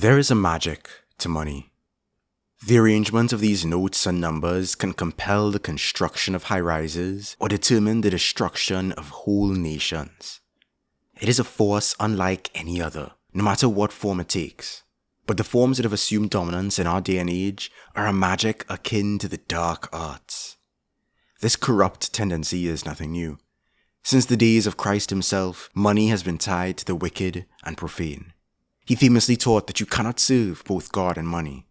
There is a magic to money. The arrangement of these notes and numbers can compel the construction of high-rises or determine the destruction of whole nations. It is a force unlike any other, no matter what form it takes. But the forms that have assumed dominance in our day and age are a magic akin to the dark arts. This corrupt tendency is nothing new. Since the days of Christ himself, money has been tied to the wicked and profane. He famously taught that you cannot serve both God and money.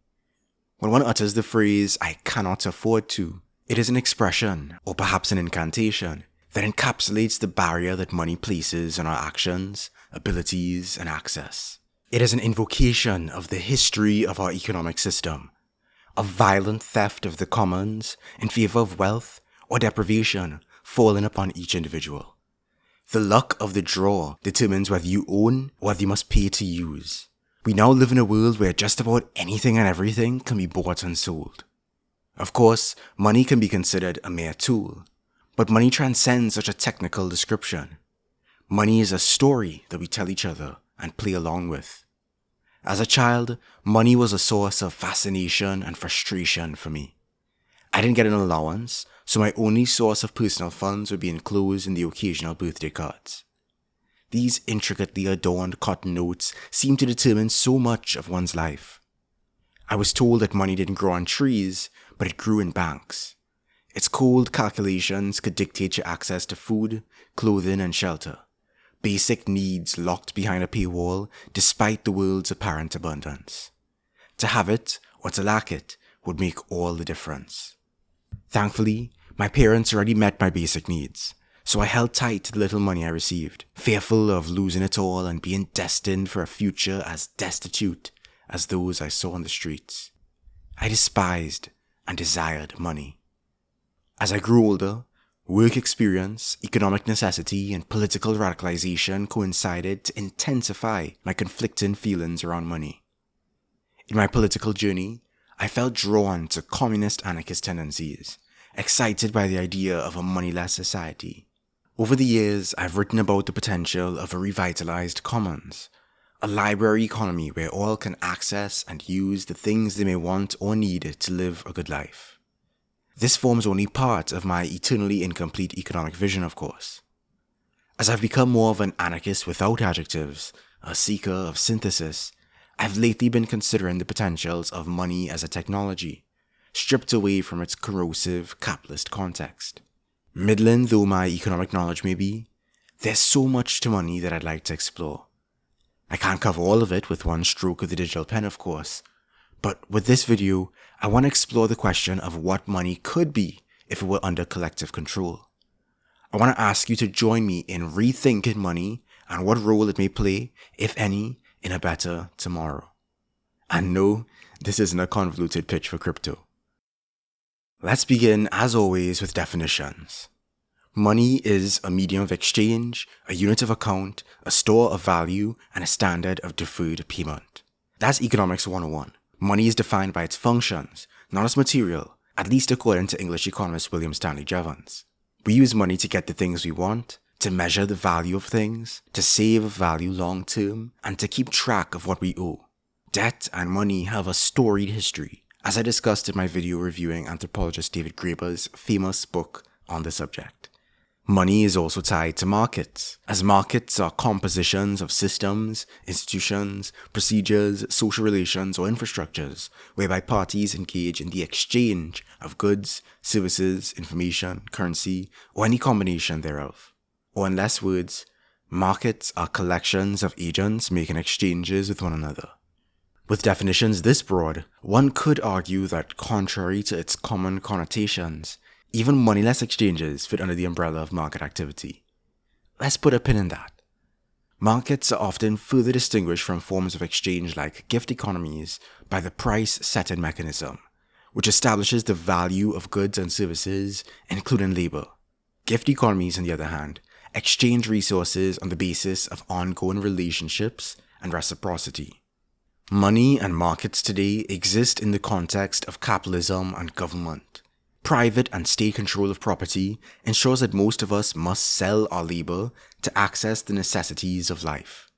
When one utters the phrase, "I cannot afford to," it is an expression, or perhaps an incantation, that encapsulates the barrier that money places on our actions, abilities, and access. It is an invocation of the history of our economic system, of violent theft of the commons in favor of wealth or deprivation falling upon each individual. The luck of the draw determines whether you own or whether you must pay to use. We now live in a world where just about anything and everything can be bought and sold. Of course, money can be considered a mere tool, but money transcends such a technical description. Money is a story that we tell each other and play along with. As a child, money was a source of fascination and frustration for me. I didn't get an allowance, so my only source of personal funds would be enclosed in the occasional birthday cards. These intricately adorned cotton notes seemed to determine so much of one's life. I was told that money didn't grow on trees, but it grew in banks. Its cold calculations could dictate your access to food, clothing, and shelter. Basic needs locked behind a paywall despite the world's apparent abundance. To have it or to lack it would make all the difference. Thankfully, my parents already met my basic needs, so I held tight to the little money I received, fearful of losing it all and being destined for a future as destitute as those I saw on the streets. I despised and desired money. As I grew older, work experience, economic necessity, and political radicalization coincided to intensify my conflicting feelings around money. In my political journey, I felt drawn to communist anarchist tendencies, excited by the idea of a moneyless society. Over the years, I've written about the potential of a revitalized commons, a library economy where all can access and use the things they may want or need to live a good life. This forms only part of my eternally incomplete economic vision, of course. As I've become more of an anarchist without adjectives, a seeker of synthesis, I've lately been considering the potentials of money as a technology, stripped away from its corrosive capitalist context. Middling though my economic knowledge may be, there's so much to money that I'd like to explore. I can't cover all of it with one stroke of the digital pen, of course, but with this video, I want to explore the question of what money could be if it were under collective control. I want to ask you to join me in rethinking money and what role it may play, if any, in a better tomorrow. And no, this isn't a convoluted pitch for crypto. Let's begin, as always, with definitions. Money is a medium of exchange, a unit of account, a store of value, and a standard of deferred payment. That's Economics 101. Money is defined by its functions, not as material, at least according to English economist William Stanley Jevons. We use money to get the things we want, to measure the value of things, to save value long term, and to keep track of what we owe. Debt and money have a storied history, as I discussed in my video reviewing anthropologist David Graeber's famous book on the subject. Money is also tied to markets, as markets are compositions of systems, institutions, procedures, social relations, or infrastructures whereby parties engage in the exchange of goods, services, information, currency, or any combination thereof. Or in less words, markets are collections of agents making exchanges with one another. With definitions this broad, one could argue that contrary to its common connotations, even moneyless exchanges fit under the umbrella of market activity. Let's put a pin in that. Markets are often further distinguished from forms of exchange like gift economies by the price-setting mechanism, which establishes the value of goods and services, including labor. Gift economies, on the other hand, exchange resources on the basis of ongoing relationships and reciprocity. Money and markets today exist in the context of capitalism and government. Private and state control of property ensures that most of us must sell our labor to access the necessities of life.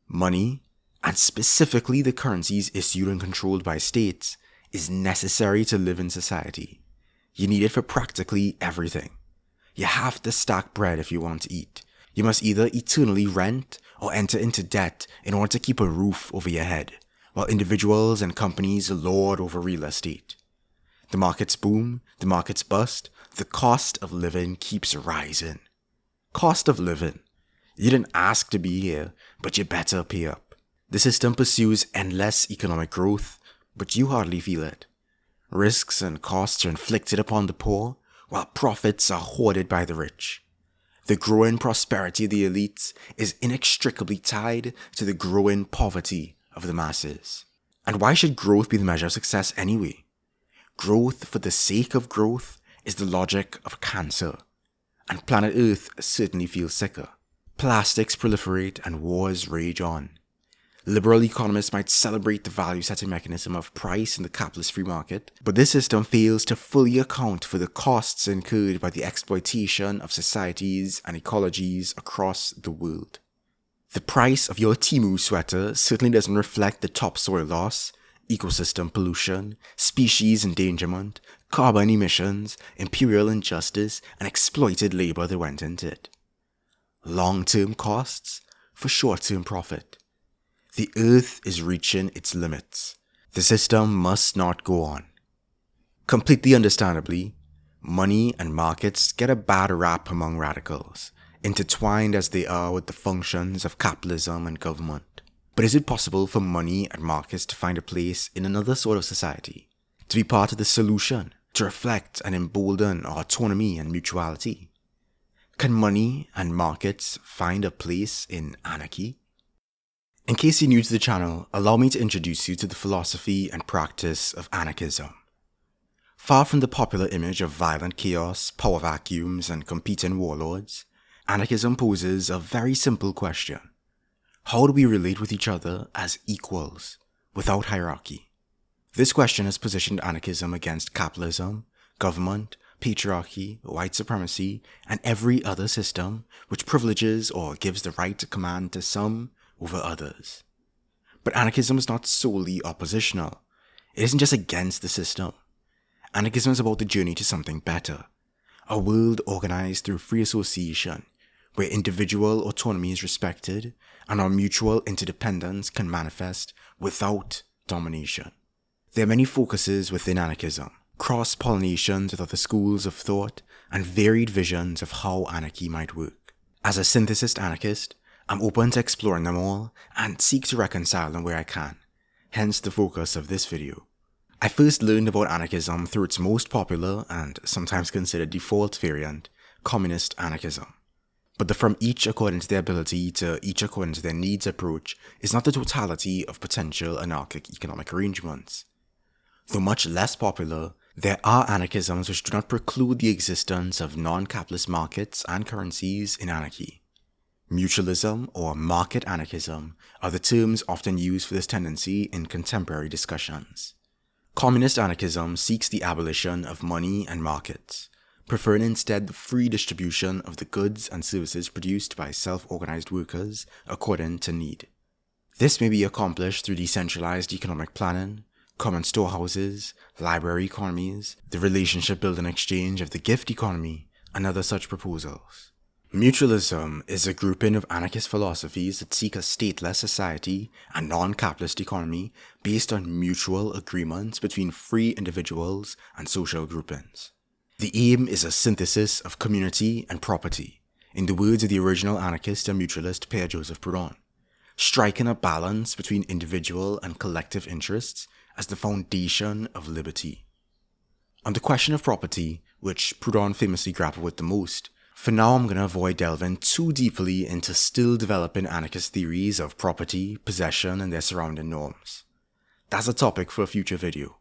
Money, and specifically the currencies issued and controlled by states, is necessary to live in society. You need it for practically everything. You have to stack bread if you want to eat. You must either eternally rent or enter into debt in order to keep a roof over your head, while individuals and companies lord over real estate. The markets boom, the markets bust, the cost of living keeps rising. Cost of living. You didn't ask to be here, but you better pay up. The system pursues endless economic growth, but you hardly feel it. Risks and costs are inflicted upon the poor, while profits are hoarded by the rich. The growing prosperity of the elites is inextricably tied to the growing poverty of the masses. And why should growth be the measure of success anyway? Growth for the sake of growth is the logic of cancer, and planet Earth certainly feels sicker. Plastics proliferate and wars rage on. Liberal economists might celebrate the value-setting mechanism of price in the capitalist free market, but this system fails to fully account for the costs incurred by the exploitation of societies and ecologies across the world. The price of your Timu sweater certainly doesn't reflect the topsoil loss, ecosystem pollution, species endangerment, carbon emissions, imperial injustice, and exploited labor that went into it. Long-term costs for short-term profit. The earth is reaching its limits. The system must not go on. Completely understandably, money and markets get a bad rap among radicals, intertwined as they are with the functions of capitalism and government. But is it possible for money and markets to find a place in another sort of society? To be part of the solution? To reflect and embolden our autonomy and mutuality? Can money and markets find a place in anarchy? In case you're new to the channel, allow me to introduce you to the philosophy and practice of anarchism. Far from the popular image of violent chaos, power vacuums, and competing warlords, anarchism poses a very simple question. How do we relate with each other as equals, without hierarchy? This question has positioned anarchism against capitalism, government, patriarchy, white supremacy, and every other system which privileges or gives the right to command to some over others. But anarchism is not solely oppositional. It isn't just against the system. Anarchism is about the journey to something better. A world organized through free association, where individual autonomy is respected and our mutual interdependence can manifest without domination. There are many focuses within anarchism, cross-pollinations with other schools of thought, and varied visions of how anarchy might work. As a synthesist anarchist, I'm open to exploring them all and seek to reconcile them where I can, hence the focus of this video. I first learned about anarchism through its most popular and sometimes considered default variant, communist anarchism. But the from each according to their ability to each according to their needs approach is not the totality of potential anarchic economic arrangements. Though much less popular, there are anarchisms which do not preclude the existence of non-capitalist markets and currencies in anarchy. Mutualism or market anarchism are the terms often used for this tendency in contemporary discussions. Communist anarchism seeks the abolition of money and markets, preferring instead the free distribution of the goods and services produced by self-organized workers according to need. This may be accomplished through decentralized economic planning, common storehouses, library economies, the relationship building exchange of the gift economy, and other such proposals. Mutualism is a grouping of anarchist philosophies that seek a stateless society and non-capitalist economy based on mutual agreements between free individuals and social groupings. The aim is a synthesis of community and property, in the words of the original anarchist and mutualist Pierre Joseph Proudhon, striking a balance between individual and collective interests as the foundation of liberty. On the question of property, which Proudhon famously grappled with the most, for now I'm going to avoid delving too deeply into still developing anarchist theories of property, possession, and their surrounding norms. That's a topic for a future video.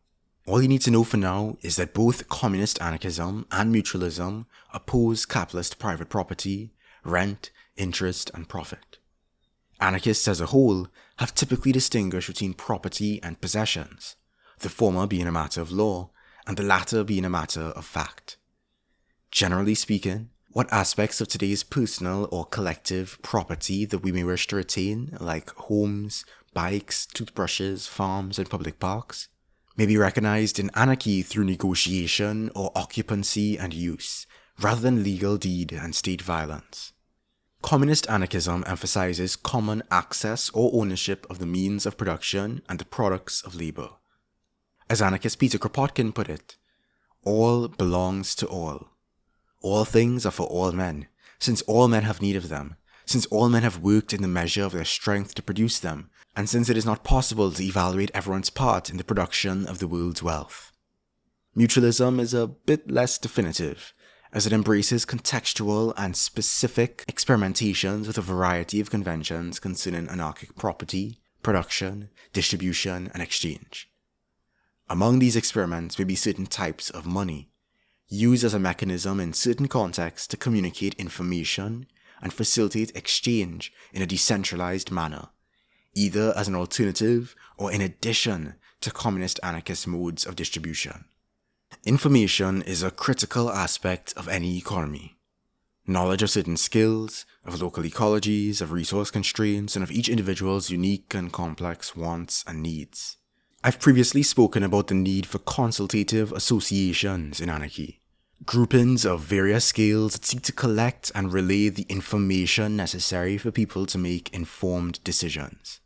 All you need to know for now is that both communist anarchism and mutualism oppose capitalist private property, rent, interest, and profit. Anarchists as a whole have typically distinguished between property and possessions, the former being a matter of law and the latter being a matter of fact. Generally speaking, what aspects of today's personal or collective property that we may wish to retain, like homes, bikes, toothbrushes, farms, and public parks, may be recognized in anarchy through negotiation or occupancy and use, rather than legal deed and state violence. Communist anarchism emphasizes common access or ownership of the means of production and the products of labor. As anarchist Peter Kropotkin put it, all belongs to all. All things are for all men, since all men have need of them, since all men have worked in the measure of their strength to produce them, and since it is not possible to evaluate everyone's part in the production of the world's wealth. Mutualism is a bit less definitive, as it embraces contextual and specific experimentations with a variety of conventions concerning anarchic property, production, distribution, and exchange. Among these experiments may be certain types of money, used as a mechanism in certain contexts to communicate information and facilitate exchange in a decentralized manner, either as an alternative or in addition to communist anarchist modes of distribution. Information is a critical aspect of any economy. Knowledge of certain skills, of local ecologies, of resource constraints, and of each individual's unique and complex wants and needs. I've previously spoken about the need for consultative associations in anarchy, groupings of various scales that seek to collect and relay the information necessary for people to make informed decisions.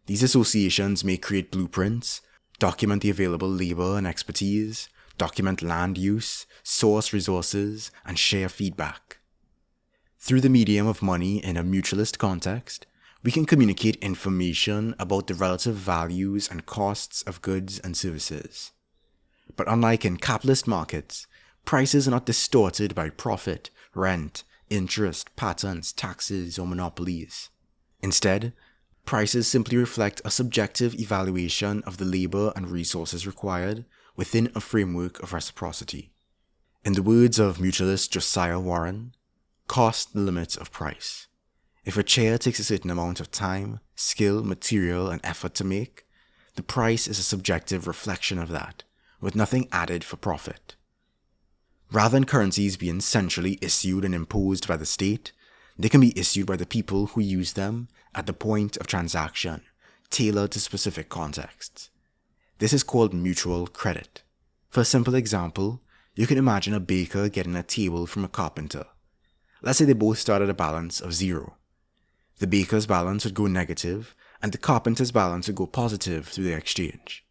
These associations may create blueprints, document the available labor and expertise, document land use, source resources, and share feedback. Through the medium of money in a mutualist context, we can communicate information about the relative values and costs of goods and services. But unlike in capitalist markets, prices are not distorted by profit, rent, interest, patents, taxes, or monopolies. Instead, prices simply reflect a subjective evaluation of the labor and resources required within a framework of reciprocity. In the words of mutualist Josiah Warren, cost the limit of price. If a chair takes a certain amount of time, skill, material, and effort to make, the price is a subjective reflection of that, with nothing added for profit. Rather than currencies being centrally issued and imposed by the state, they can be issued by the people who use them at the point of transaction, tailored to specific contexts. This is called mutual credit. For a simple example, you can imagine a baker getting a table from a carpenter. Let's say they both start at a balance of 0. The baker's balance would go negative, and the carpenter's balance would go positive through the exchange.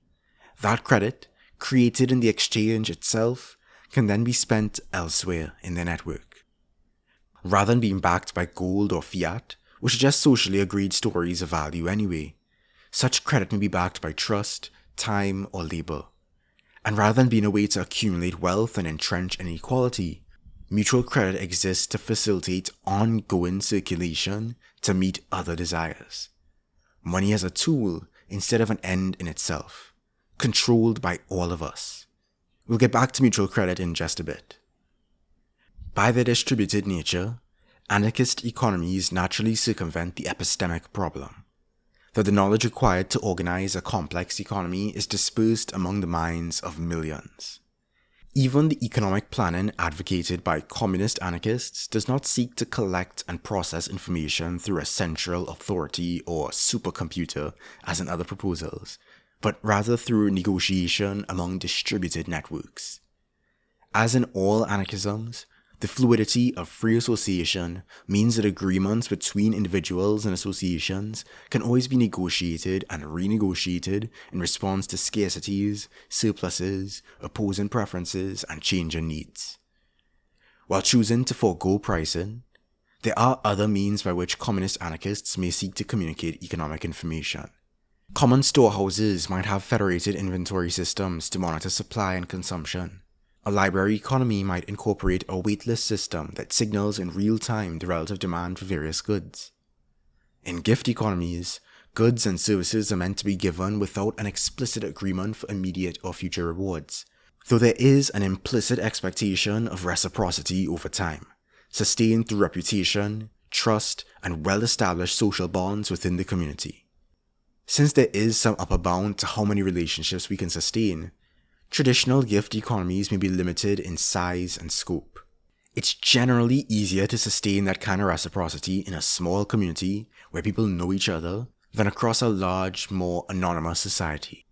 That credit, created in the exchange itself, can then be spent elsewhere in their network. Rather than being backed by gold or fiat, which are just socially agreed stories of value anyway, such credit may be backed by trust, time, or labor. And rather than being a way to accumulate wealth and entrench inequality, mutual credit exists to facilitate ongoing circulation to meet other desires. Money as a tool instead of an end in itself, controlled by all of us. We'll get back to mutual credit in just a bit. By their distributed nature, anarchist economies naturally circumvent the epistemic problem, that the knowledge required to organize a complex economy is dispersed among the minds of millions. Even the economic planning advocated by communist anarchists does not seek to collect and process information through a central authority or supercomputer as in other proposals, but rather through negotiation among distributed networks. As in all anarchisms, the fluidity of free association means that agreements between individuals and associations can always be negotiated and renegotiated in response to scarcities, surpluses, opposing preferences, and changing needs. While choosing to forego pricing, there are other means by which communist anarchists may seek to communicate economic information. Common storehouses might have federated inventory systems to monitor supply and consumption. A library economy might incorporate a waitlist system that signals in real time the relative demand for various goods. In gift economies, goods and services are meant to be given without an explicit agreement for immediate or future rewards, though there is an implicit expectation of reciprocity over time, sustained through reputation, trust, and well-established social bonds within the community. Since there is some upper bound to how many relationships we can sustain, traditional gift economies may be limited in size and scope. It's generally easier to sustain that kind of reciprocity in a small community where people know each other, than across a large, more anonymous society.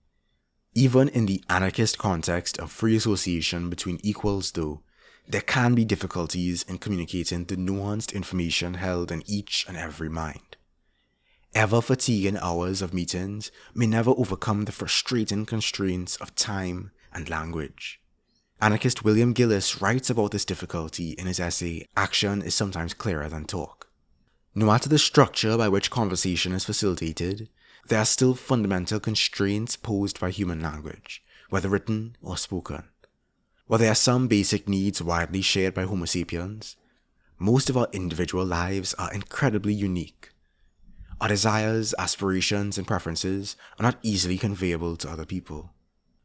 Even in the anarchist context of free association between equals, though, there can be difficulties in communicating the nuanced information held in each and every mind. Ever-fatiguing hours of meetings may never overcome the frustrating constraints of time and language. Anarchist William Gillis writes about this difficulty in his essay, Action is Sometimes Clearer Than Talk. No matter the structure by which conversation is facilitated, there are still fundamental constraints posed by human language, whether written or spoken. While there are some basic needs widely shared by Homo sapiens, most of our individual lives are incredibly unique. Our desires, aspirations, and preferences are not easily conveyable to other people.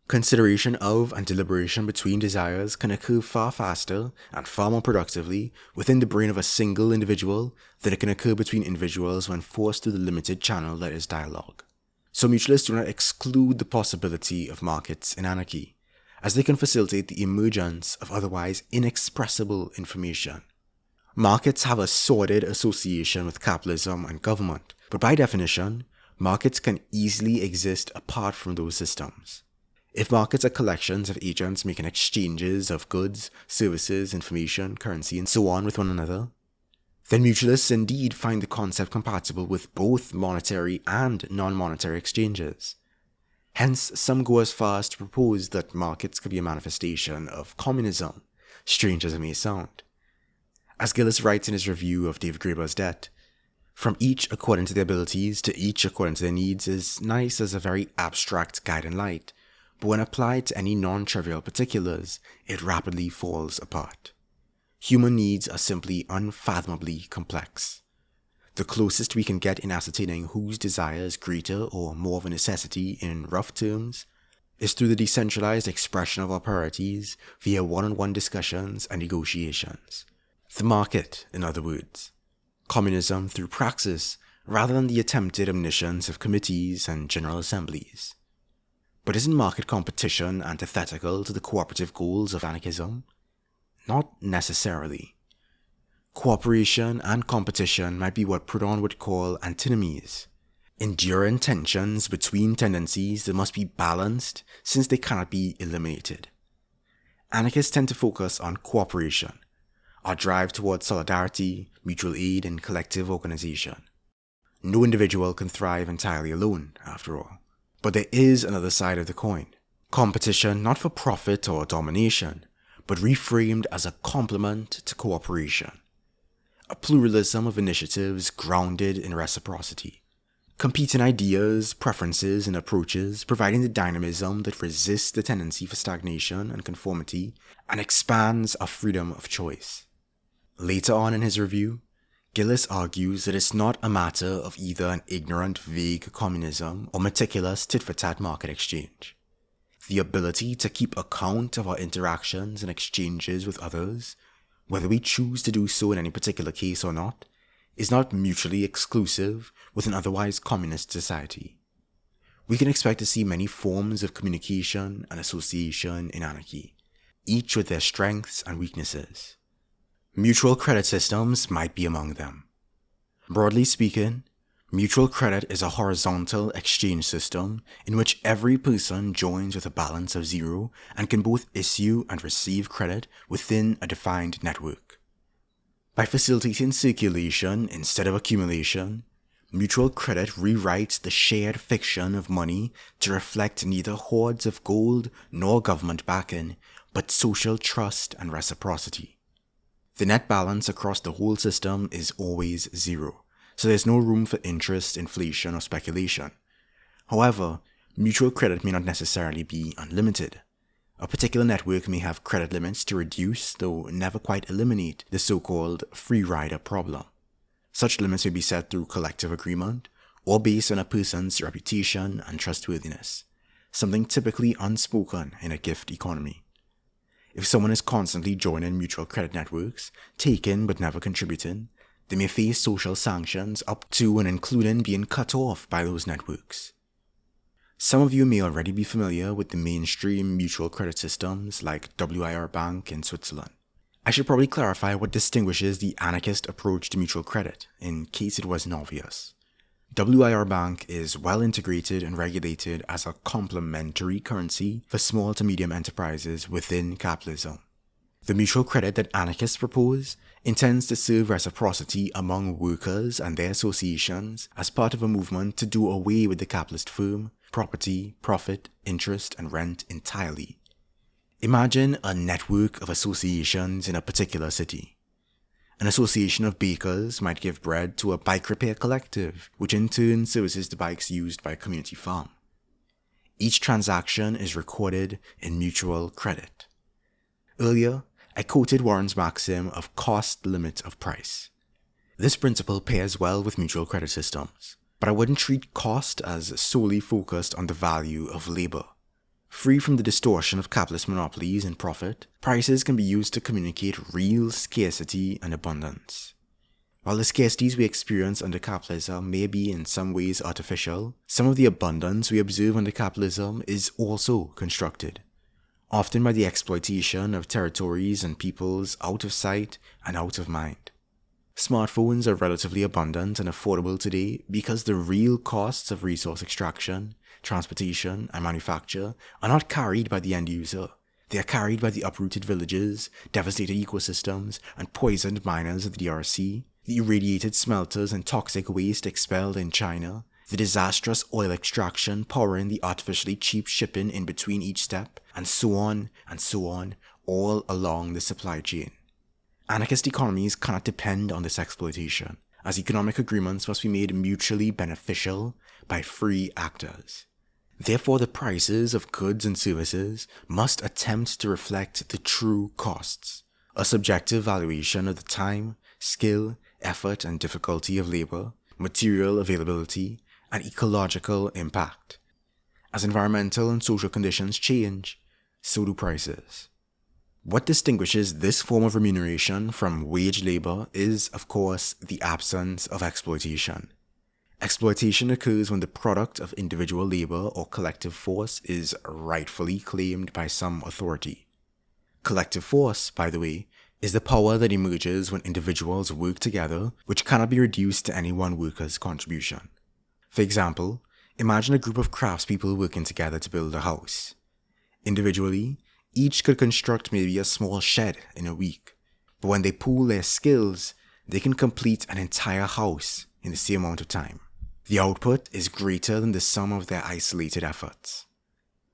Consideration of and deliberation between desires can occur far faster and far more productively within the brain of a single individual than it can occur between individuals when forced through the limited channel that is dialogue. So mutualists do not exclude the possibility of markets in anarchy, as they can facilitate the emergence of otherwise inexpressible information. Markets have a sordid association with capitalism and government, but by definition, markets can easily exist apart from those systems. If markets are collections of agents making exchanges of goods, services, information, currency, and so on with one another, then mutualists indeed find the concept compatible with both monetary and non-monetary exchanges. Hence, some go as far as to propose that markets could be a manifestation of communism, strange as it may sound. As Gillis writes in his review of David Graeber's Debt, from each according to their abilities to each according to their needs is nice as a very abstract guiding light, but when applied to any non-trivial particulars, it rapidly falls apart. Human needs are simply unfathomably complex. The closest we can get in ascertaining whose desire is greater or more of a necessity in rough terms is through the decentralized expression of our priorities via one-on-one discussions and negotiations. The market, in other words. Communism through praxis rather than the attempted omniscience of committees and general assemblies. But isn't market competition antithetical to the cooperative goals of anarchism? Not necessarily. Cooperation and competition might be what Proudhon would call antinomies, enduring tensions between tendencies that must be balanced since they cannot be eliminated. Anarchists tend to focus on cooperation, our drive towards solidarity, mutual aid, and collective organization. No individual can thrive entirely alone, after all. But there is another side of the coin. Competition not for profit or domination, but reframed as a complement to cooperation. A pluralism of initiatives grounded in reciprocity. Competing ideas, preferences, and approaches providing the dynamism that resists the tendency for stagnation and conformity and expands our freedom of choice. Later on in his review, Gillis argues that it's not a matter of either an ignorant, vague communism or meticulous tit-for-tat market exchange. The ability to keep account of our interactions and exchanges with others, whether we choose to do so in any particular case or not, is not mutually exclusive with an otherwise communist society. We can expect to see many forms of communication and association in anarchy, each with their strengths and weaknesses. Mutual credit systems might be among them. Broadly speaking, mutual credit is a horizontal exchange system in which every person joins with a balance of zero and can both issue and receive credit within a defined network. By facilitating circulation instead of accumulation, mutual credit rewrites the shared fiction of money to reflect neither hoards of gold nor government backing, but social trust and reciprocity. The net balance across the whole system is always zero, so there's no room for interest, inflation, or speculation. However, mutual credit may not necessarily be unlimited. A particular network may have credit limits to reduce, though never quite eliminate, the so-called free rider problem. Such limits may be set through collective agreement, or based on a person's reputation and trustworthiness, something typically unspoken in a gift economy. If someone is constantly joining mutual credit networks, taking but never contributing, they may face social sanctions up to and including being cut off by those networks. Some of you may already be familiar with the mainstream mutual credit systems like WIR Bank in Switzerland. I should probably clarify what distinguishes the anarchist approach to mutual credit, in case it wasn't obvious. WIR Bank is well integrated and regulated as a complementary currency for small to medium enterprises within capitalism. The mutual credit that anarchists propose intends to serve reciprocity among workers and their associations as part of a movement to do away with the capitalist firm, property, profit, interest, and rent entirely. Imagine a network of associations in a particular city. An association of bakers might give bread to a bike repair collective, which in turn services the bikes used by a community farm. Each transaction is recorded in mutual credit. Earlier, I quoted Warren's maxim of cost limit of price. This principle pairs well with mutual credit systems, but I wouldn't treat cost as solely focused on the value of labor. Free from the distortion of capitalist monopolies and profit, prices can be used to communicate real scarcity and abundance. While the scarcities we experience under capitalism may be in some ways artificial, some of the abundance we observe under capitalism is also constructed, often by the exploitation of territories and peoples out of sight and out of mind. Smartphones are relatively abundant and affordable today because the real costs of resource extraction, transportation, and manufacture are not carried by the end user. They are carried by the uprooted villages, devastated ecosystems, and poisoned miners of the DRC, the irradiated smelters and toxic waste expelled in China, the disastrous oil extraction powering the artificially cheap shipping in between each step, and so on, all along the supply chain. Anarchist economies cannot depend on this exploitation, as economic agreements must be made mutually beneficial by free actors. Therefore, the prices of goods and services must attempt to reflect the true costs, a subjective valuation of the time, skill, effort, and difficulty of labor, material availability, and ecological impact. As environmental and social conditions change, so do prices. What distinguishes this form of remuneration from wage labor is, of course, the absence of exploitation. Exploitation occurs when the product of individual labor or collective force is rightfully claimed by some authority. Collective force, by the way, is the power that emerges when individuals work together, which cannot be reduced to any one worker's contribution. For example, imagine a group of craftspeople working together to build a house. Individually, each could construct maybe a small shed in a week, but when they pool their skills, they can complete an entire house in the same amount of time. The output is greater than the sum of their isolated efforts.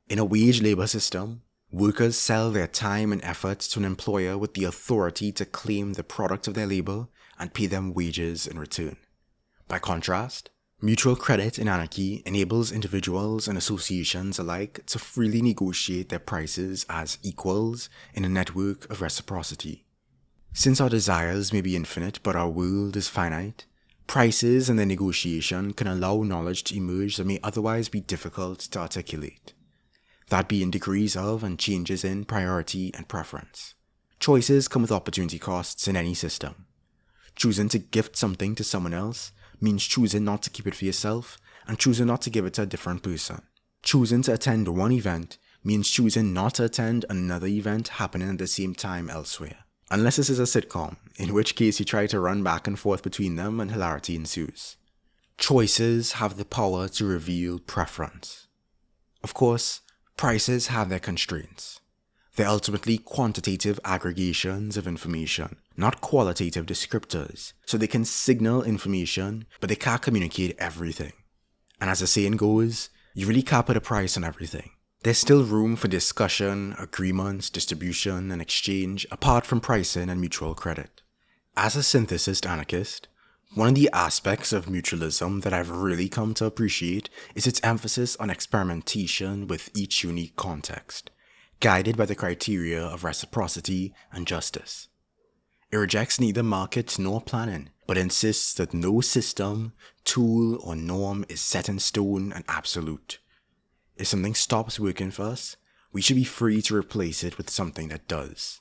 In a wage labor system, workers sell their time and efforts to an employer with the authority to claim the product of their labor and pay them wages in return. By contrast, mutual credit in anarchy enables individuals and associations alike to freely negotiate their prices as equals in a network of reciprocity. Since our desires may be infinite but our world is finite, prices and their negotiation can allow knowledge to emerge that may otherwise be difficult to articulate. That be in degrees of and changes in priority and preference. Choices come with opportunity costs in any system. Choosing to gift something to someone else means choosing not to keep it for yourself and choosing not to give it to a different person. Choosing to attend one event means choosing not to attend another event happening at the same time elsewhere. Unless this is a sitcom, in which case you try to run back and forth between them and hilarity ensues. Choices have the power to reveal preference. Of course, prices have their constraints. They're ultimately quantitative aggregations of information, not qualitative descriptors, so they can signal information, but they can't communicate everything. And as the saying goes, you really can't put a price on everything. There's still room for discussion, agreements, distribution, and exchange apart from pricing and mutual credit. As a synthesist anarchist, one of the aspects of mutualism that I've really come to appreciate is its emphasis on experimentation with each unique context, guided by the criteria of reciprocity and justice. It rejects neither market nor planning, but insists that no system, tool, or norm is set in stone and absolute. If something stops working for us, we should be free to replace it with something that does.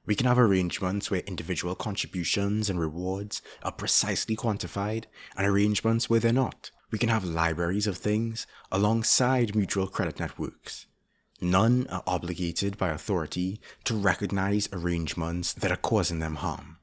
We can have arrangements where individual contributions and rewards are precisely quantified, and arrangements where they're not. We can have libraries of things alongside mutual credit networks. None are obligated by authority to recognize arrangements that are causing them harm.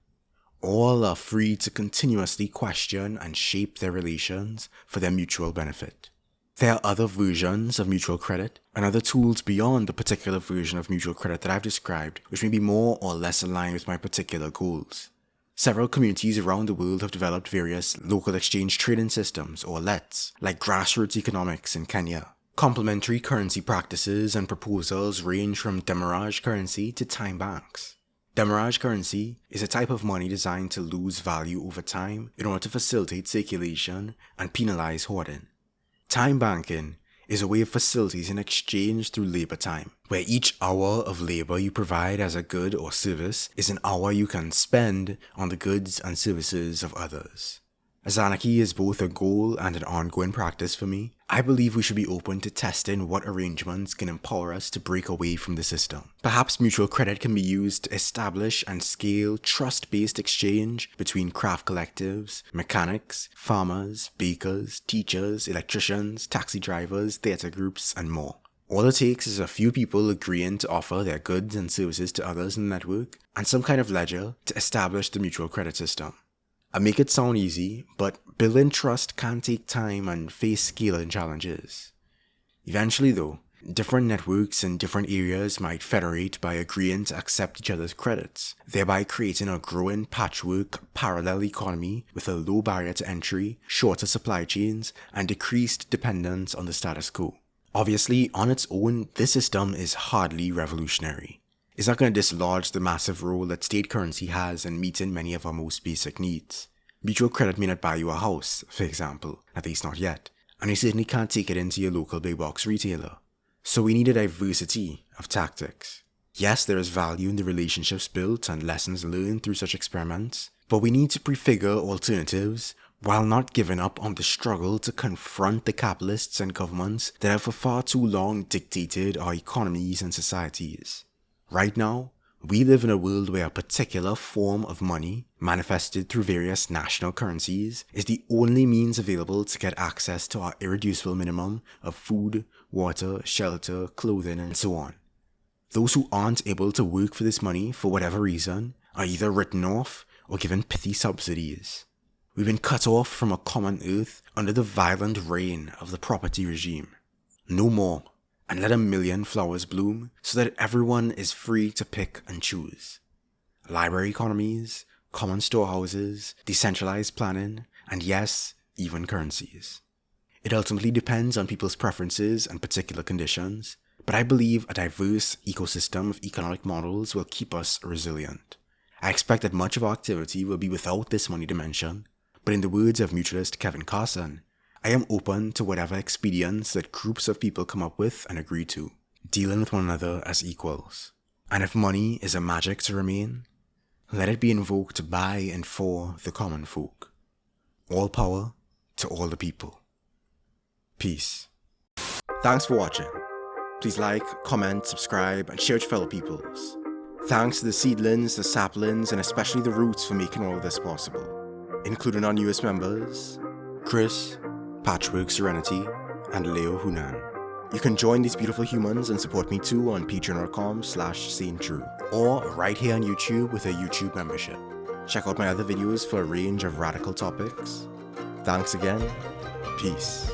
All are free to continuously question and shape their relations for their mutual benefit. There are other versions of mutual credit and other tools beyond the particular version of mutual credit that I've described, which may be more or less aligned with my particular goals. Several communities around the world have developed various local exchange trading systems, or LETs, like grassroots economics in Kenya. Complementary currency practices and proposals range from demurrage currency to time banks. Demurrage currency is a type of money designed to lose value over time in order to facilitate circulation and penalize hoarding. Time banking is a way of facilitating exchange through labor time, where each hour of labor you provide as a good or service is an hour you can spend on the goods and services of others. As Anarchy is both a goal and an ongoing practice for me, I believe we should be open to testing what arrangements can empower us to break away from the system. Perhaps mutual credit can be used to establish and scale trust-based exchange between craft collectives, mechanics, farmers, bakers, teachers, electricians, taxi drivers, theatre groups, and more. All it takes is a few people agreeing to offer their goods and services to others in the network, and some kind of ledger to establish the mutual credit system. I make it sound easy, but building trust can take time and face scaling challenges. Eventually though, different networks in different areas might federate by agreeing to accept each other's credits, thereby creating a growing patchwork parallel economy with a low barrier to entry, shorter supply chains, and decreased dependence on the status quo. Obviously, on its own, this system is hardly revolutionary. It's not going to dislodge the massive role that state currency has in meeting many of our most basic needs. Mutual credit may not buy you a house, for example, at least not yet, and you certainly can't take it into your local big box retailer. So we need a diversity of tactics. Yes, there is value in the relationships built and lessons learned through such experiments, but we need to prefigure alternatives while not giving up on the struggle to confront the capitalists and governments that have for far too long dictated our economies and societies. Right now, we live in a world where a particular form of money, manifested through various national currencies, is the only means available to get access to our irreducible minimum of food, water, shelter, clothing, and so on. Those who aren't able to work for this money for whatever reason are either written off or given pithy subsidies. We've been cut off from a common earth under the violent reign of the property regime. No more. And let a million flowers bloom so that everyone is free to pick and choose. Library economies, common storehouses, decentralized planning, and yes, even currencies. It ultimately depends on people's preferences and particular conditions, but I believe a diverse ecosystem of economic models will keep us resilient. I expect that much of our activity will be without this money dimension, but in the words of Mutualist Kevin Carson, I am open to whatever expedients that groups of people come up with and agree to, dealing with one another as equals. And if money is a magic to remain, let it be invoked by and for the common folk. All power to all the people. Peace. Thanks for watching. Please like, comment, subscribe, and share with fellow peoples. Thanks to the seedlings, the saplings, and especially the roots for making all of this possible, including our newest members, Chris, Patchwork Serenity, and Leo Hunan. You can join these beautiful humans and support me too on patreon.com/SaintTrue, or right here on YouTube with a YouTube membership. Check out my other videos for a range of radical topics. Thanks again. Peace.